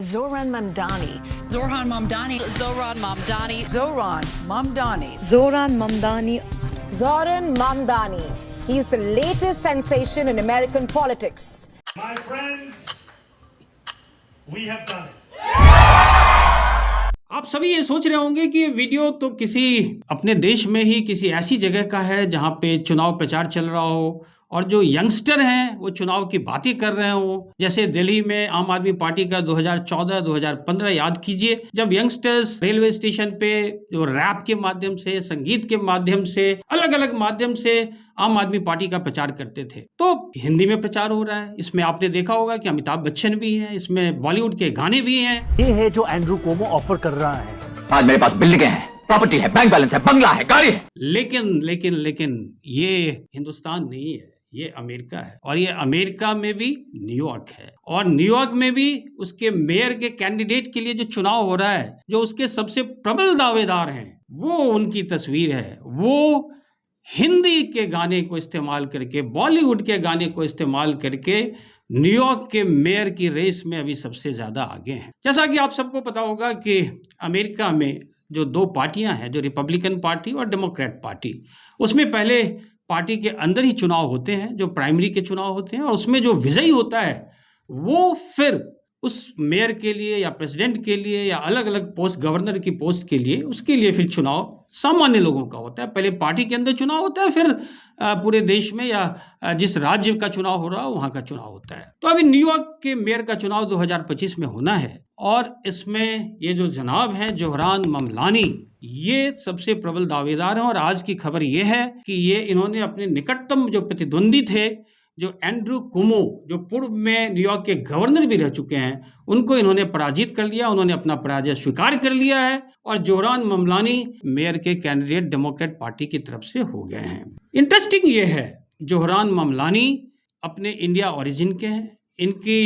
Zohran Mamdani. Zohran Mamdani. Zohran Mamdani. Zohran Mamdani. Zohran Mamdani. Zohran Mamdani. He is the latest sensation in American politics. My friends, we have done it. आप सभी ये सोच रहे होंगे कि ये video तो किसी अपने देश में ही किसी ऐसी जगह का है जहां पे चुनाव प्रचार चल रहा हो और जो यंगस्टर हैं वो चुनाव की बातें कर रहे हो। जैसे दिल्ली में आम आदमी पार्टी का 2014-2015 याद कीजिए, जब यंगस्टर्स रेलवे स्टेशन पे जो रैप के माध्यम से, संगीत के माध्यम से, अलग अलग माध्यम से आम आदमी पार्टी का प्रचार करते थे। तो हिंदी में प्रचार हो रहा है। इसमें आपने देखा होगा कि अमिताभ बच्चन भी हैं, इसमें बॉलीवुड के गाने भी हैं। ये है जो एंड्रू कुओमो ऑफर कर रहा है। आज मेरे पास बिल्डिंगें हैं, प्रॉपर्टी है, बैंक बैलेंस है, बंगला है, गाड़ी है। लेकिन ये हिंदुस्तान नहीं है, ये अमेरिका है। और ये अमेरिका में भी न्यूयॉर्क है, और न्यूयॉर्क में भी उसके मेयर के कैंडिडेट के लिए जो चुनाव हो रहा है, जो उसके सबसे प्रबल दावेदार हैं, वो उनकी तस्वीर है। वो हिंदी के गाने को इस्तेमाल करके, बॉलीवुड के गाने को इस्तेमाल करके न्यूयॉर्क के मेयर की रेस में अभी सबसे ज्यादा आगे हैं। जैसा कि आप सबको पता होगा कि अमेरिका में जो दो पार्टियां हैं, जो रिपब्लिकन पार्टी और डेमोक्रेट पार्टी, उसमें पहले पार्टी के अंदर ही चुनाव होते हैं, जो प्राइमरी के चुनाव होते हैं, और उसमें जो विजयी होता है वो फिर उस मेयर के लिए या प्रेसिडेंट के लिए या अलग अलग पोस्ट, गवर्नर की पोस्ट के लिए, उसके लिए फिर चुनाव सामान्य लोगों का होता है। पहले पार्टी के अंदर चुनाव होता है, फिर पूरे देश में या जिस राज्य का चुनाव हो रहा है वहां का चुनाव होता है। तो अभी न्यूयॉर्क के मेयर का चुनाव 2025 में होना है, और इसमें ये जो जनाब हैं जोहरान ममलानी, ये सबसे प्रबल दावेदार हैं। और आज की खबर ये है कि ये इन्होंने अपने निकटतम जो प्रतिद्वंदी थे, जो एंड्रू कुओमो, जो पूर्व में न्यूयॉर्क के गवर्नर भी रह चुके हैं, उनको इन्होंने पराजित कर लिया। उन्होंने अपना पराजय स्वीकार कर लिया है, और जोहरान ममलानी मेयर के कैंडिडेट डेमोक्रेट पार्टी की तरफ से हो गए हैं। इंटरेस्टिंग ये है, जोहरान ममलानी अपने इंडिया ओरिजिन के हैं। इनकी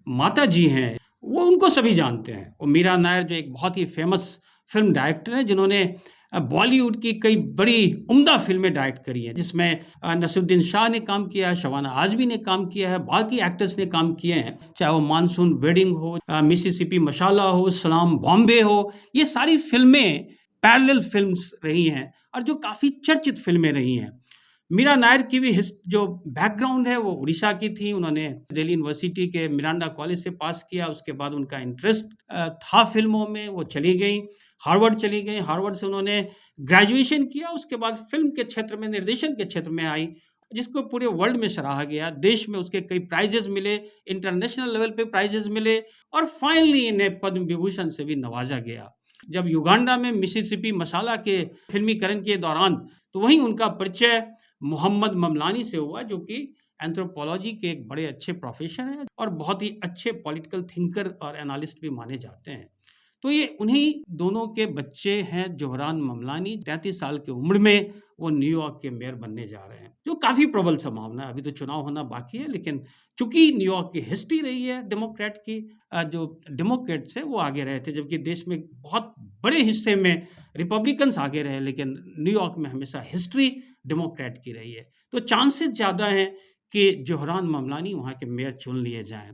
माता जी हैं, वो उनको सभी जानते हैं। वो मीरा नायर, जो एक बहुत ही फेमस फिल्म डायरेक्टर हैं, जिन्होंने बॉलीवुड की कई बड़ी उम्दा फिल्में डायरेक्ट करी हैं, जिसमें नसीरुद्दीन शाह ने काम किया है, शबाना आजमी ने काम किया है, बाकी एक्टर्स ने काम किए हैं, चाहे वो मानसून वेडिंग हो, मिसिसिपी मशाला हो, सलाम बॉम्बे हो। ये सारी फिल्में पैरेलल फिल्म्स रही हैं और जो काफ़ी चर्चित फिल्में रही हैं। मीरा नायर की भी जो बैकग्राउंड है वो उड़ीसा की थी। उन्होंने दिल्ली यूनिवर्सिटी के मिरांडा कॉलेज से पास किया। उसके बाद उनका इंटरेस्ट था फिल्मों में, वो चली गई, हार्वर्ड चली गई। हार्वर्ड से उन्होंने ग्रेजुएशन किया। उसके बाद फिल्म के क्षेत्र में, निर्देशन के क्षेत्र में आई, जिसको पूरे वर्ल्ड में सराहा गया। देश में उसके कई प्राइजेस मिले, इंटरनेशनल लेवल पे प्राइजेस मिले, और फाइनली इन्हें पद्म विभूषण से भी नवाजा गया। जब युगांडा में मिसिसिपी मशाला के फिल्मीकरण के दौरान, तो वहीं उनका परिचय मोहम्मद ममलानी से हुआ, जो कि एंथ्रोपोलॉजी के एक बड़े अच्छे प्रोफेसर हैं और बहुत ही अच्छे पॉलिटिकल थिंकर और एनालिस्ट भी माने जाते हैं। तो ये उन्हीं दोनों के बच्चे हैं, जोहरान ममलानी। 33 साल की उम्र में वो न्यूयॉर्क के मेयर बनने जा रहे हैं, जो काफ़ी प्रबल संभावना है। अभी तो चुनाव होना बाकी है, लेकिन चूंकि न्यूयॉर्क की हिस्ट्री रही है डेमोक्रेट की, जो डेमोक्रेट्स है वो आगे रहे थे, जबकि देश में बहुत बड़े हिस्से में रिपब्लिकन्स आगे रहे, लेकिन न्यूयॉर्क में हमेशा हिस्ट्री डेमोक्रेट की रही है। तो चांसेस ज़्यादा हैं कि जोहरान ममलानी वहाँ के मेयर चुन लिए जाएं।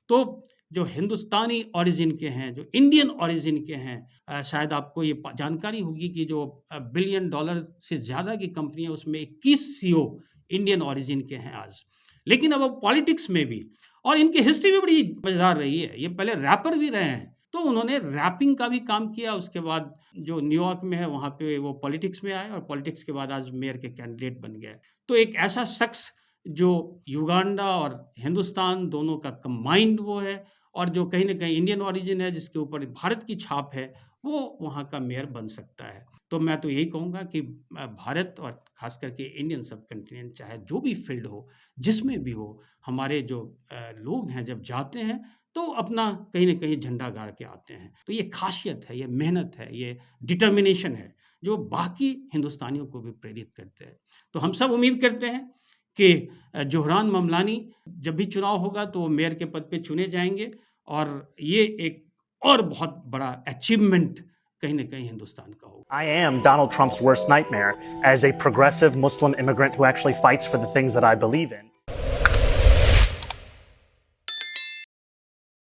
तो जो हिंदुस्तानी ओरिजिन के हैं, जो इंडियन ओरिजिन के हैं, शायद आपको ये जानकारी होगी कि जो $1 बिलियन से ज़्यादा की कंपनी है, उसमें 21 CEO इंडियन ओरिजिन के हैं आज। लेकिन अब पॉलिटिक्स में भी, और इनकी हिस्ट्री भी बड़ी मजेदार रही है। ये पहले रैपर भी रहे हैं, तो उन्होंने रैपिंग का भी काम किया। उसके बाद जो न्यूयॉर्क में है वहाँ पे वो पॉलिटिक्स में आए, और पॉलिटिक्स के बाद आज मेयर के कैंडिडेट बन गए। तो एक ऐसा शख्स जो युगांडा और हिंदुस्तान दोनों का कंबाइंड वो है, और जो कहीं ना कहीं इंडियन ओरिजिन है, जिसके ऊपर भारत की छाप है, वो वहाँ का मेयर बन सकता है। तो मैं तो यही कहूँगा कि भारत और खास करके इंडियन सब कंटिनेंट, चाहे जो भी फील्ड हो, जिसमें भी हो, हमारे जो लोग हैं जब जाते हैं तो अपना कहीं ना कहीं झंडा गाड़ के आते हैं। तो ये खासियत है, ये मेहनत है, ये डिटर्मिनेशन है, जो बाकी हिंदुस्तानियों को भी प्रेरित करते हैं। तो हम सब उम्मीद करते हैं कि जोहरान ममलानी जब भी चुनाव होगा तो वो मेयर के पद पे चुने जाएंगे, और ये एक और बहुत बड़ा अचीवमेंट कहीं ना कहीं हिंदुस्तान का होगा। I am Donald Trump's worst nightmare as a progressive Muslim immigrant who actually fights for the things that I believe in.